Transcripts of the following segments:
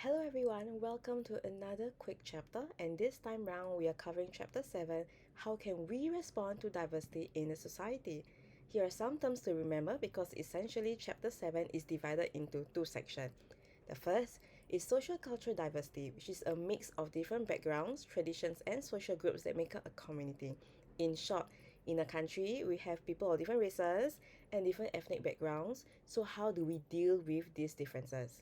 Hello everyone, welcome to another quick chapter, and this time round we are covering chapter 7, how can we respond to diversity in a society. Here are some terms to remember because essentially chapter 7 is divided into two sections. The first is social cultural diversity, which is a mix of different backgrounds, traditions and social groups that make up a community. In short, in a country we have people of different races and different ethnic backgrounds, so how do we deal with these differences?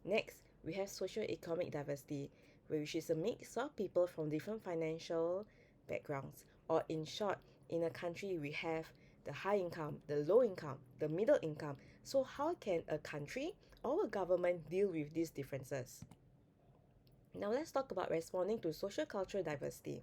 Next, we have socio-economic diversity, which is a mix of people from different financial backgrounds. Or in short, in a country we have the high income, the low income, the middle income. So how can a country or a government deal with these differences? Now let's talk about responding to social cultural diversity.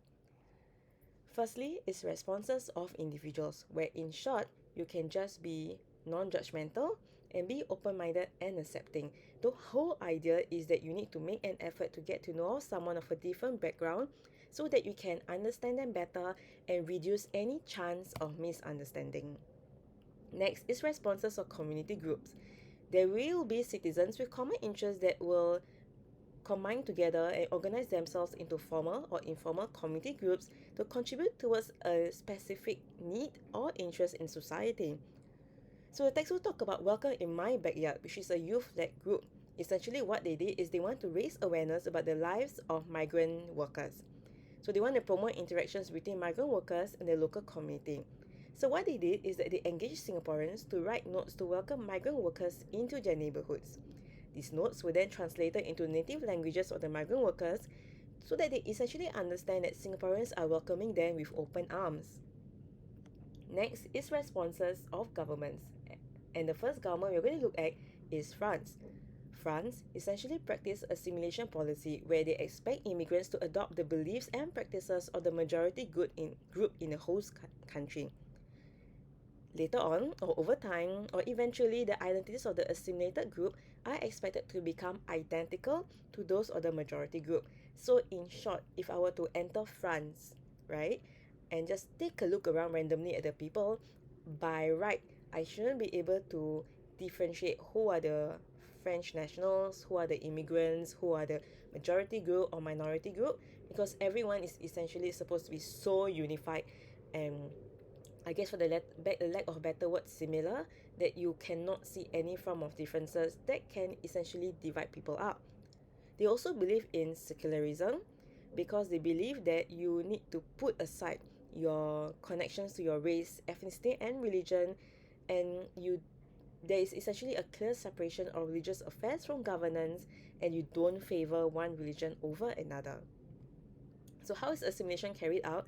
Firstly is responses of individuals, where in short, you can just be non-judgmental and be open-minded and accepting. The whole idea is that you need to make an effort to get to know someone of a different background so that you can understand them better and reduce any chance of misunderstanding. Next is responses of community groups. There will be citizens with common interests that will combine together and organize themselves into formal or informal community groups to contribute towards a specific need or interest in society. So the text will talk about Welcome in My Backyard, which is a youth-led group. Essentially what they did is they want to raise awareness about the lives of migrant workers. So they want to promote interactions between migrant workers and the local community. So what they did is that they engaged Singaporeans to write notes to welcome migrant workers into their neighborhoods. These notes were then translated into native languages of the migrant workers so that they essentially understand that Singaporeans are welcoming them with open arms. Next is responses of governments. And the first government we're going to look at is France. France essentially practiced assimilation policy where they expect immigrants to adopt the beliefs and practices of the majority group in the host country. Later on, or over time, or eventually, the identities of the assimilated group are expected to become identical to those of the majority group. So, in short, if I were to enter France, right, and just take a look around randomly at the people, by right, I shouldn't be able to differentiate who are the French nationals, who are the immigrants, who are the majority group or minority group, because everyone is essentially supposed to be so unified and I guess for the lack of better word, similar, that you cannot see any form of differences that can essentially divide people up. They also believe in secularism because they believe that you need to put aside your connections to your race, ethnicity, and religion, and there is essentially a clear separation of religious affairs from governance, and you don't favor one religion over another. So how is assimilation carried out?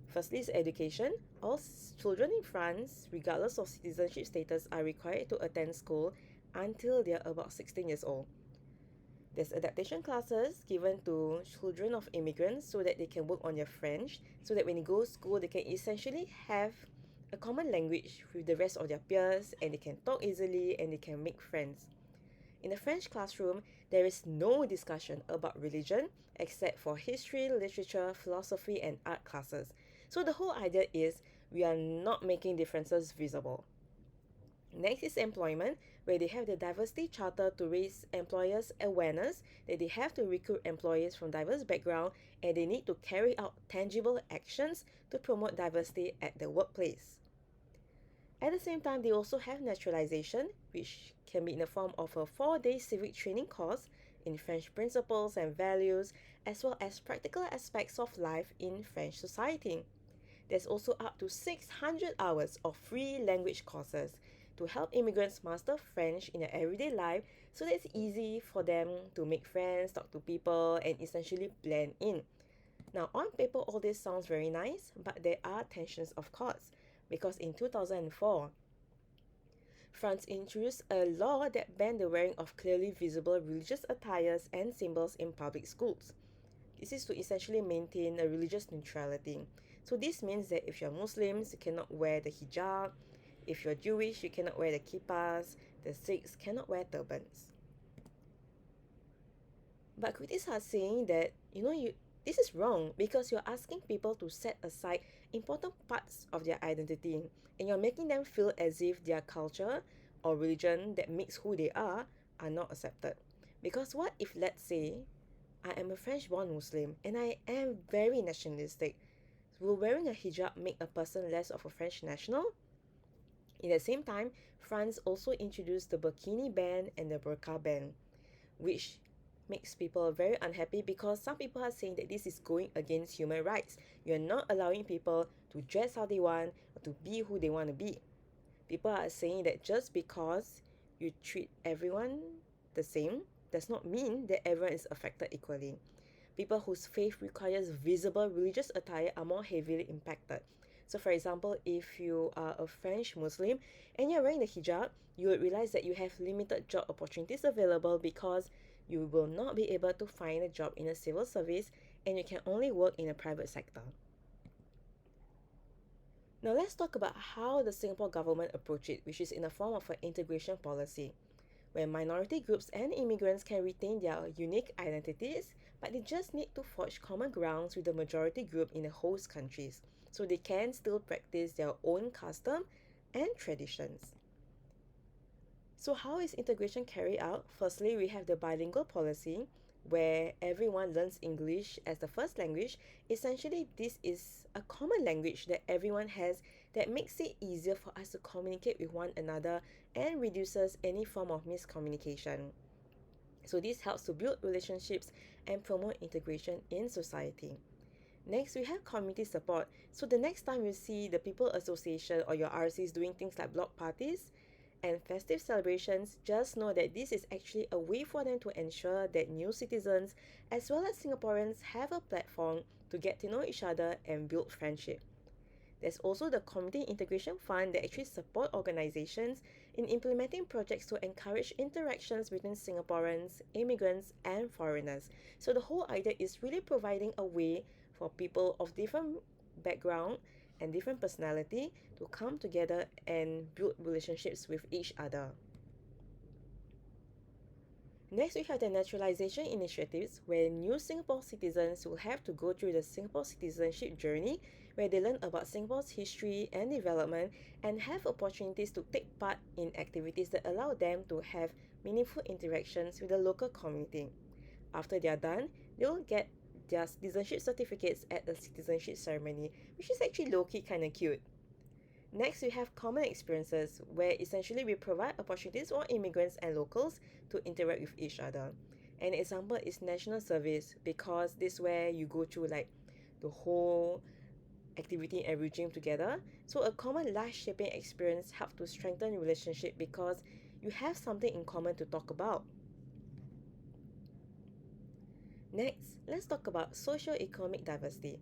Firstly is education. All children in France, regardless of citizenship status, are required to attend school until they are about 16 years old. There's adaptation classes given to children of immigrants so that they can work on their French, so that when they go to school, they can essentially have a common language with the rest of their peers and they can talk easily and they can make friends. In the French classroom, there is no discussion about religion except for history, literature, philosophy, and art classes. So the whole idea is we are not making differences visible. Next is employment, where they have the diversity charter to raise employers' awareness that they have to recruit employees from diverse background and they need to carry out tangible actions to promote diversity at the workplace. At the same time, they also have naturalization, which can be in the form of a 4-day civic training course in French principles and values, as well as practical aspects of life in French society. There's also up to 600 hours of free language courses to help immigrants master French in their everyday life so that it's easy for them to make friends, talk to people, and essentially blend in. Now, on paper, all this sounds very nice, but there are tensions, of course, because in 2004, France introduced a law that banned the wearing of clearly visible religious attires and symbols in public schools. This is to essentially maintain a religious neutrality. So this means that if you're Muslims, you cannot wear the hijab. If you're Jewish, you cannot wear the kippas. The Sikhs cannot wear turbans. But critics are saying that, this is wrong because you're asking people to set aside important parts of their identity and you're making them feel as if their culture or religion that makes who they are not accepted. Because what if, let's say, I am a French born Muslim and I am very nationalistic? Will wearing a hijab make a person less of a French national? In the same time, France also introduced the burkini ban and the burqa ban, which makes people very unhappy because some people are saying that this is going against human rights. You're not allowing people to dress how they want or to be who they want to be. People are saying that just because you treat everyone the same does not mean that everyone is affected equally. People whose faith requires visible religious attire are more heavily impacted. So, for example, if you are a French Muslim and you're wearing the hijab, you would realize that you have limited job opportunities available because you will not be able to find a job in a civil service and you can only work in a private sector. Now, let's talk about how the Singapore government approach it, which is in the form of an integration policy, where minority groups and immigrants can retain their unique identities, but they just need to forge common grounds with the majority group in the host countries, so they can still practice their own custom and traditions. So how is integration carried out? Firstly, we have the bilingual policy, where everyone learns English as the first language. Essentially, this is a common language that everyone has that makes it easier for us to communicate with one another and reduces any form of miscommunication. So this helps to build relationships and promote integration in society. Next, we have community support. So the next time you see the People Association or your RCs doing things like block parties and festive celebrations, just know that this is actually a way for them to ensure that new citizens as well as Singaporeans have a platform to get to know each other and build friendship. There's also the Community Integration Fund that actually support organizations in implementing projects to encourage interactions between Singaporeans, immigrants, and foreigners. So the whole idea is really providing a way for people of different background and different personality to come together and build relationships with each other. Next, we have the naturalization initiatives, where new Singapore citizens will have to go through the Singapore citizenship journey, where they learn about Singapore's history and development and have opportunities to take part in activities that allow them to have meaningful interactions with the local community. After they are done, they will get their citizenship certificates at the citizenship ceremony, which is actually low-key kind of cute. Next, we have common experiences, where essentially we provide opportunities for immigrants and locals to interact with each other. An example is national service, because this is where you go through like the whole activity and regime together. So a common life-shaping experience helps to strengthen relationship because you have something in common to talk about. Next, let's talk about socio-economic diversity.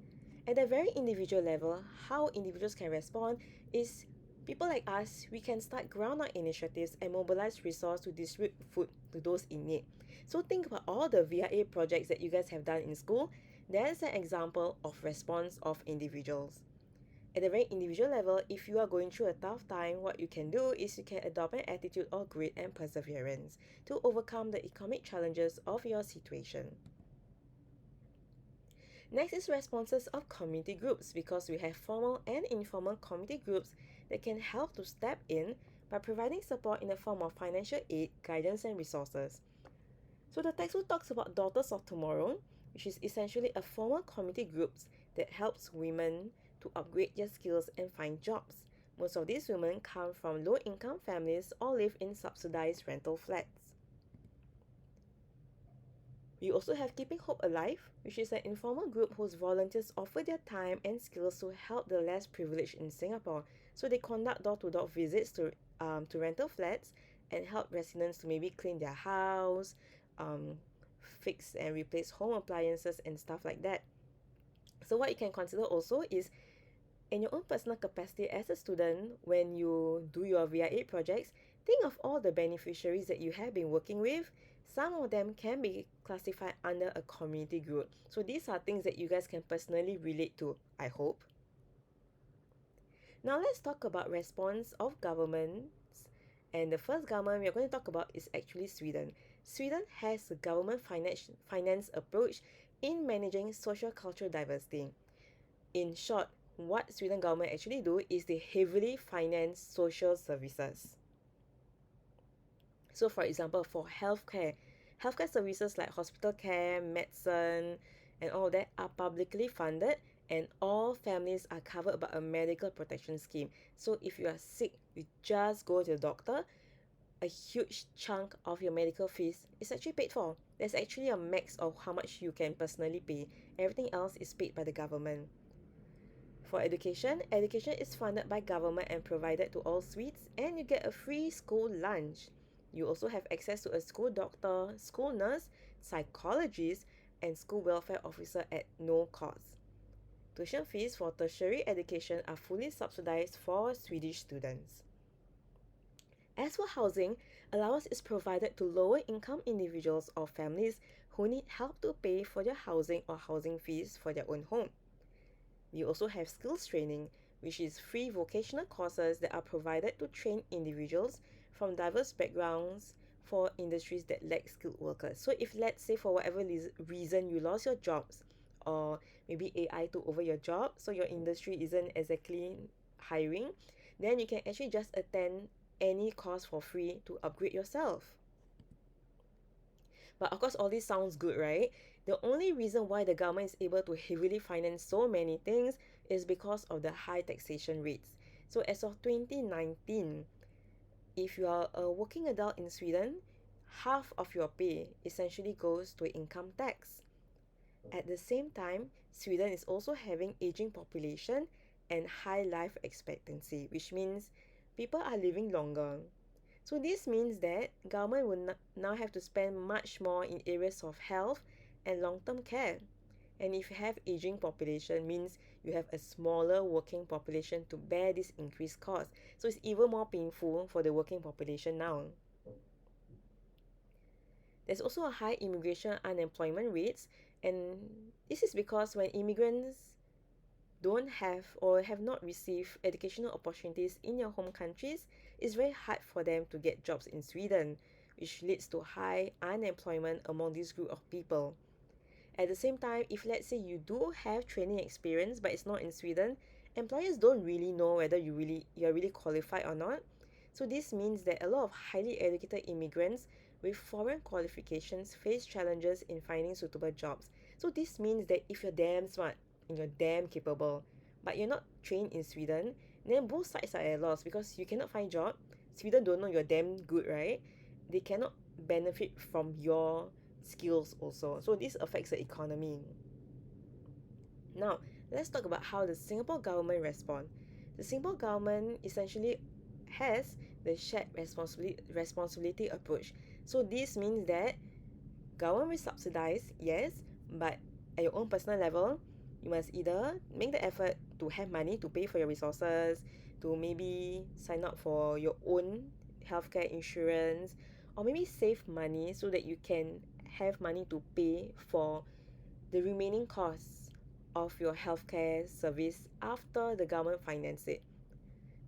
At a very individual level, how individuals can respond is people like us, we can start ground-up initiatives and mobilize resources to distribute food to those in need. So think about all the VIA projects that you guys have done in school. That's an example of response of individuals. At a very individual level, if you are going through a tough time, what you can do is you can adopt an attitude of grit and perseverance to overcome the economic challenges of your situation. Next is responses of community groups, because we have formal and informal community groups that can help to step in by providing support in the form of financial aid, guidance, and resources. So the textbook talks about Daughters of Tomorrow, which is essentially a formal community groups that helps women to upgrade their skills and find jobs. Most of these women come from low-income families or live in subsidized rental flats. We also have Keeping Hope Alive, which is an informal group whose volunteers offer their time and skills to help the less privileged in Singapore. So they conduct door-to-door visits to rental flats and help residents to maybe clean their house, fix and replace home appliances and stuff like that. So what you can consider also is, in your own personal capacity as a student, when you do your VIA projects, think of all the beneficiaries that you have been working with. Some of them can be classified under a community group. So these are things that you guys can personally relate to, I hope. Now let's talk about response of governments. And the first government we are going to talk about is actually Sweden. Sweden has a government finance approach in managing social cultural diversity. In short, what Sweden government actually do is they heavily finance social services. So for example, for Healthcare services like hospital care, medicine, and all that are publicly funded, and all families are covered by a medical protection scheme. So if you are sick, you just go to the doctor, a huge chunk of your medical fees is actually paid for. There's actually a max of how much you can personally pay. Everything else is paid by the government. For education, education is funded by government and provided to all suites, and you get a free school lunch. You also have access to a school doctor, school nurse, psychologist, and school welfare officer at no cost. Tuition fees for tertiary education are fully subsidized for Swedish students. As for housing, allowance is provided to lower income individuals or families who need help to pay for their housing or housing fees for their own home. We also have skills training, which is free vocational courses that are provided to train individuals from diverse backgrounds for industries that lack skilled workers. So if, let's say, for whatever reason you lost your jobs, or maybe AI took over your job, so your industry isn't exactly hiring, then you can actually just attend any course for free to upgrade yourself. But of course, all this sounds good, right? The only reason why the government is able to heavily finance so many things is because of the high taxation rates. So as of 2019, if you are a working adult in Sweden, half of your pay essentially goes to income tax. At the same time, Sweden is also having aging population and high life expectancy, which means people are living longer. So this means that government will now have to spend much more in areas of health and long-term care. And if you have aging population, means you have a smaller working population to bear this increased cost. So it's even more painful for the working population now. There's also a high immigration unemployment rates, and this is because when immigrants don't have or have not received educational opportunities in your home countries, it's very hard for them to get jobs in Sweden, which leads to high unemployment among this group of people. At the same time, if let's say you do have training experience but it's not in Sweden, employers don't really know whether you're really qualified or not. So this means that a lot of highly educated immigrants with foreign qualifications face challenges in finding suitable jobs. So this means that if you're damn smart and you're damn capable, but you're not trained in Sweden, then both sides are at a loss because you cannot find job. Sweden don't know you're damn good, right? They cannot benefit from your skills also. So this affects the economy. Now, let's talk about how the Singapore government respond. The Singapore government essentially has the shared responsibility approach. So this means that government will subsidize, yes, but at your own personal level, you must either make the effort to have money to pay for your resources, to maybe sign up for your own healthcare insurance, or maybe save money so that you can have money to pay for the remaining costs of your healthcare service after the government finances it.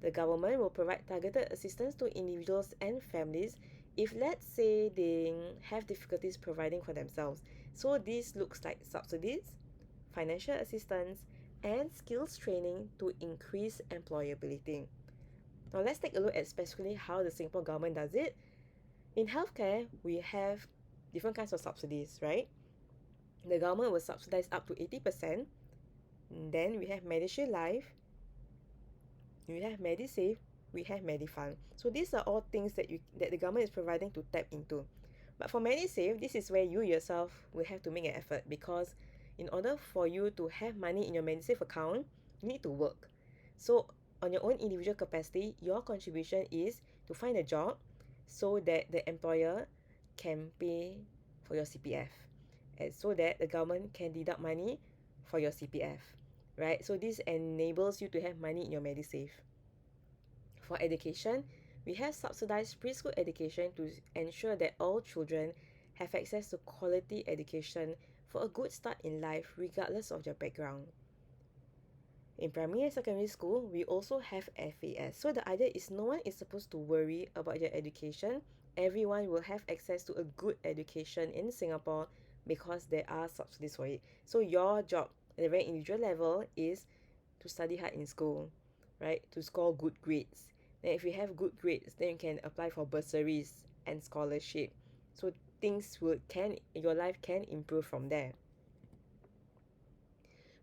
The government will provide targeted assistance to individuals and families if, let's say, they have difficulties providing for themselves. So this looks like subsidies, financial assistance, and skills training to increase employability. Now let's take a look at specifically how the Singapore government does it. In healthcare, we have different kinds of subsidies, right? The government will subsidize up to 80%. Then we have MediShield Life, we have MediSave, we have MediFund. So these are all things that the government is providing to tap into. But for MediSave, this is where you yourself will have to make an effort, because in order for you to have money in your MediSave account, you need to work. So on your own individual capacity, your contribution is to find a job so that the employer can pay for your CPF, and so that the government can deduct money for your CPF, right? So this enables you to have money in your MediSave. For education, we have subsidized preschool education to ensure that all children have access to quality education for a good start in life regardless of their background. In primary and secondary school, we also have FAS. So the idea is no one is supposed to worry about their education. Everyone will have access to a good education in Singapore because there are subsidies for it. So your job at a very individual level is to study hard in school, right? To score good grades. Then if you have good grades, then you can apply for bursaries and scholarship. So your life can improve from there.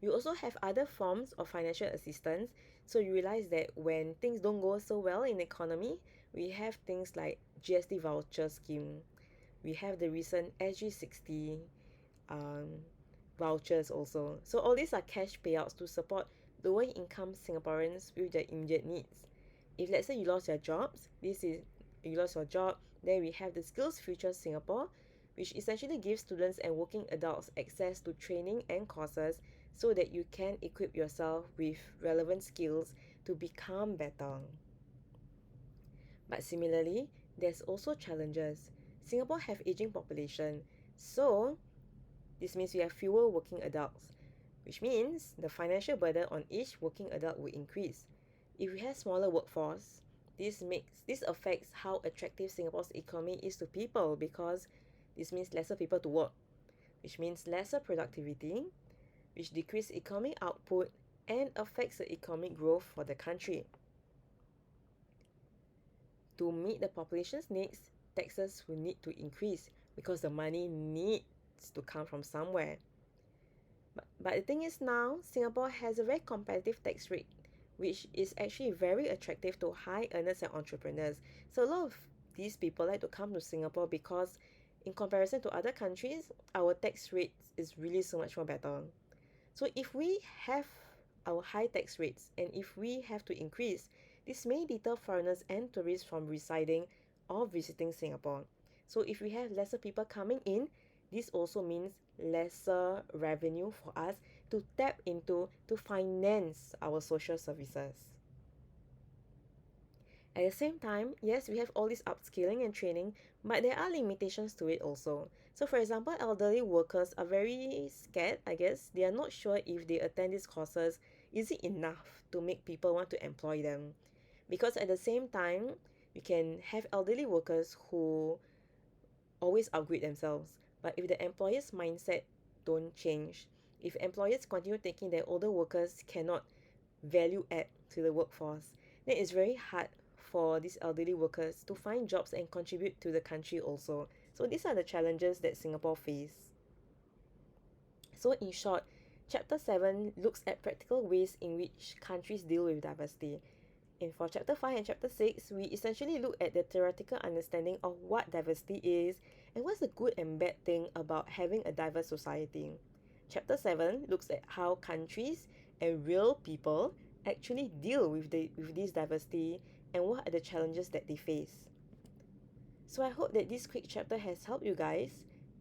We also have other forms of financial assistance. So you realize that when things don't go so well in the economy, we have things like GST voucher scheme. We have the recent SG60 um, vouchers also. So all these are cash payouts to support lower income Singaporeans with their immediate needs. If let's say you lost your job, then we have the Skills Future Singapore, which essentially gives students and working adults access to training and courses so that you can equip yourself with relevant skills to become better. But similarly, there's also challenges. Singapore have aging population, so this means we have fewer working adults, which means the financial burden on each working adult will increase. If we have smaller workforce, this affects how attractive Singapore's economy is to people, because this means lesser people to work, which means lesser productivity, which decrease economic output and affects the economic growth for the country. To meet the population's needs, taxes will need to increase because the money needs to come from somewhere. But the thing is, now Singapore has a very competitive tax rate, which is actually very attractive to high earners and entrepreneurs. So a lot of these people like to come to Singapore because in comparison to other countries, our tax rate is really so much more better. So if we have our high tax rates and if we have to increase, this may deter foreigners and tourists from residing or visiting Singapore. So if we have lesser people coming in, this also means lesser revenue for us to tap into to finance our social services. At the same time, yes, we have all this upskilling and training, but there are limitations to it also. So for example, elderly workers are very scared, I guess. They are not sure if they attend these courses, is it enough to make people want to employ them? Because at the same time, we can have elderly workers who always upgrade themselves. But if the employer's mindset don't change, if employers continue thinking that older workers cannot value add to the workforce, then it's very hard for these elderly workers to find jobs and contribute to the country also. So these are the challenges that Singapore face. So in short, Chapter 7 looks at practical ways in which countries deal with diversity. And for Chapter 5 and Chapter 6, we essentially look at the theoretical understanding of what diversity is and what's the good and bad thing about having a diverse society. Chapter 7 looks at how countries and real people actually deal with this diversity and what are the challenges that they face. So I hope that this quick chapter has helped you guys.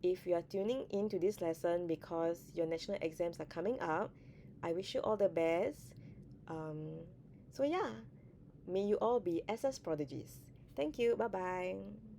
If you are tuning into this lesson because your national exams are coming up, I wish you all the best. So yeah, may you all be SS prodigies. Thank you. Bye bye.